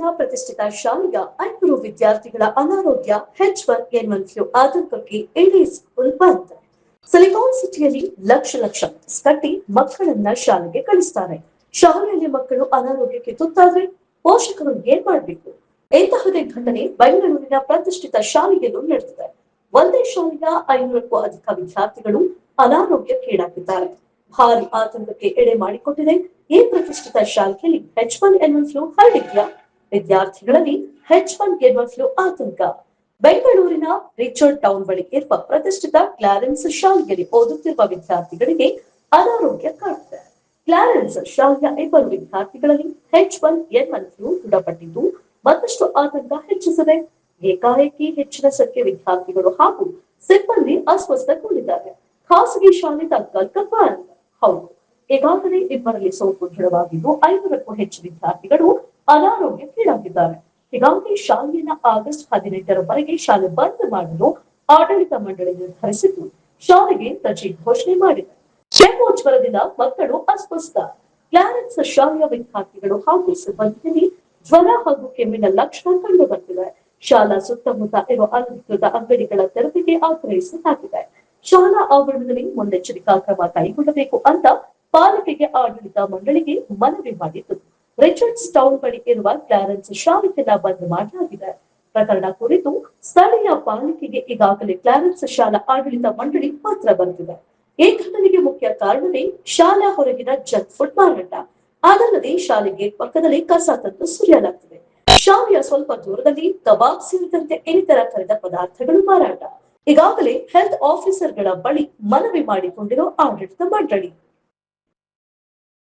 ಬೆಂಗಳೂರಿನ ಪ್ರತಿಷ್ಠಿತ ಶಾಲೆಯ 500 ವಿದ್ಯಾರ್ಥಿಗಳ ಅನಾರೋಗ್ಯ H1N1 ಫ್ಲೂ ಆತಂಕಕ್ಕೆ ಇಡೀ ಸ್ಕೂಲ್ ಬಂದ್. ಸಿಲಿಕಾನ್ ಸಿಟಿಯಲ್ಲಿ ಲಕ್ಷ ಕಟ್ಟಿ ಮಕ್ಕಳನ್ನ ಶಾಲೆಗೆ ಕಳಿಸ್ತಾರೆ. ಶಾಲೆಯಲ್ಲಿ ಮಕ್ಕಳು ಅನಾರೋಗ್ಯಕ್ಕೆ ತುತ್ತಾದ್ರೆ ಪೋಷಕರು ಏನ್ ಮಾಡ್ಬೇಕು? ಇಂತಹದೇ ಘಟನೆ ಬೆಂಗಳೂರಿನ ಪ್ರತಿಷ್ಠಿತ ಶಾಲೆಯಲ್ಲೂ ನಡೆದಿದೆ. ಒಂದೇ ಶಾಲೆಯ 500ಕ್ಕೂ ಅಧಿಕ ವಿದ್ಯಾರ್ಥಿಗಳು ಅನಾರೋಗ್ಯಕ್ಕೀಡಾಗಿದ್ದಾರೆ. ಭಾರಿ ಆತಂಕಕ್ಕೆ ಎಡೆ ಮಾಡಿಕೊಟ್ಟಿದೆ. ಈ ಪ್ರತಿಷ್ಠಿತ ಶಾಲೆಯಲ್ಲಿ H1N1 ಫ್ಲೂ ಹರಡಿದ್ಯಾ? ವಿದ್ಯಾರ್ಥಿಗಳಲ್ಲಿ H1N1 ಫ್ಲೂ ಆತಂಕ. ಬೆಂಗಳೂರಿನ ರಿಚರ್ಡ್ ಟೌನ್ ಬಳಿ ಇರುವ ಪ್ರತಿಷ್ಠಿತ ಕ್ಲಾರೆನ್ಸ್ ಶಾಲೆಯಲ್ಲಿ ಓದುತ್ತಿರುವ ವಿದ್ಯಾರ್ಥಿಗಳಿಗೆ ಅನಾರೋಗ್ಯ ಕಾಡುತ್ತಿದೆ. ಕ್ಲಾರೆನ್ಸ್ ಶಾಲೆಯ 2 ವಿದ್ಯಾರ್ಥಿಗಳಲ್ಲಿ H1N1 ಫ್ಲೂ ದೃಢಪಟ್ಟಿದ್ದು ಮತ್ತಷ್ಟು ಆತಂಕ ಹೆಚ್ಚಿಸಿದೆ. ಏಕಾಏಕಿ ಹೆಚ್ಚಿನ ಸಂಖ್ಯೆ ವಿದ್ಯಾರ್ಥಿಗಳು ಹಾಗೂ ಸಿಬ್ಬಂದಿ ಅಸ್ವಸ್ಥಗೊಂಡಿದ್ದಾರೆ. ಖಾಸಗಿ ಶಾಲೆ ತಾತ್ಕಾಲಿಕ ಬಂದ್. ಹೌದು, ಈಗಾಗಲೇ ಇಬ್ಬರಲ್ಲಿ ಸೋಂಕು ದೃಢವಾಗಿದ್ದು 500ಕ್ಕೂ ಹೆಚ್ಚು ವಿದ್ಯಾರ್ಥಿಗಳು ಅನಾರೋಗ್ಯಕ್ಕೀಡಾಗಿದ್ದಾರೆ. ಹೀಗಾಗಿ ಶಾಲೆಯನ್ನ ಆಗಸ್ಟ್ 18ರವರೆಗೆ ಶಾಲೆ ಬಂದ್ ಮಾಡಲು ಆಡಳಿತ ಮಂಡಳಿ ನಿರ್ಧರಿಸಿದ್ದು ಶಾಲೆಗೆ ರಜೆ ಘೋಷಣೆ ಮಾಡಿದೆ. ಕೆಮ್ಮು-ಜ್ವರದಿಂದ ಮಕ್ಕಳು ಅಸ್ವಸ್ಥ. ಕ್ಲಾರೆನ್ಸ್ ಶಾಲೆಯ ವಿದ್ಯಾರ್ಥಿಗಳು ಹಾಗೂ ಸಿಬ್ಬಂದಿಯಲ್ಲಿ ಜ್ವರ ಹಾಗೂ ಕೆಮ್ಮಿನ ಲಕ್ಷಣ ಕಂಡು ಬಂದಿದೆ. ಶಾಲಾ ಸುತ್ತಮುತ್ತ ಇರುವ ಅನಧಿಕೃತ ಅಂಗಡಿಗಳ ತೆರವಿಗೆ ಆಗ್ರಹಿಸಲಾಗಿದೆ. ಶಾಲಾ ಆವರಣದಲ್ಲಿ ಮುನ್ನೆಚ್ಚರಿಕಾ ಕ್ರಮ ಕೈಗೊಳ್ಳಬೇಕು ಅಂತ ಪಾಲಿಕೆಗೆ ಆಡಳಿತ ಮಂಡಳಿಗೆ ಮನವಿ ಮಾಡಿದ್ದು ರಿಚರ್ಡ್ಸ್ ಟೌನ್ ಬಳಿ ಇರುವ ಕ್ಲಾರೆನ್ಸ್ ಶಾಲೆಯನ್ನ ಬಂದ್ ಮಾಡಲಾಗಿದೆ. ಪ್ರಕರಣ ಕುರಿತು ಸ್ಥಳೀಯ ಪಾಲಿಕೆಗೆ ಈಗಾಗಲೇ ಕ್ಲಾರೆನ್ಸ್ ಶಾಲಾ ಆಡಳಿತ ಮಂಡಳಿ ಪತ್ರ ಬರೆದಿದೆ. ಈ ಘಟನೆಗೆ ಮುಖ್ಯ ಕಾರಣವೇ ಶಾಲಾ ಹೊರಗಿನ ಜಂಕ್ ಫುಡ್ ಮಾರಾಟ. ಅದಲ್ಲದೆ ಶಾಲೆ ಗೇಟ್ ಪಕ್ಕದಲ್ಲಿ ಕಸ ತಂದು ಸುರಿಯಲಾಗ್ತಿದೆ. ಶಾಲೆಯ ಸ್ವಲ್ಪ ದೂರದಲ್ಲಿ ಕಬಾಬ್ ಸೇರಿದಂತೆ ಇನ್ನಿತರ ಕರೆದ ಪದಾರ್ಥಗಳು ಮಾರಾಟ. ಈಗಾಗಲೇ ಹೆಲ್ತ್ ಆಫೀಸರ್ಗಳ ಬಳಿ ಮನವಿ ಮಾಡಿಕೊಂಡಿರೋ ಆಡಳಿತ ಮಂಡಳಿ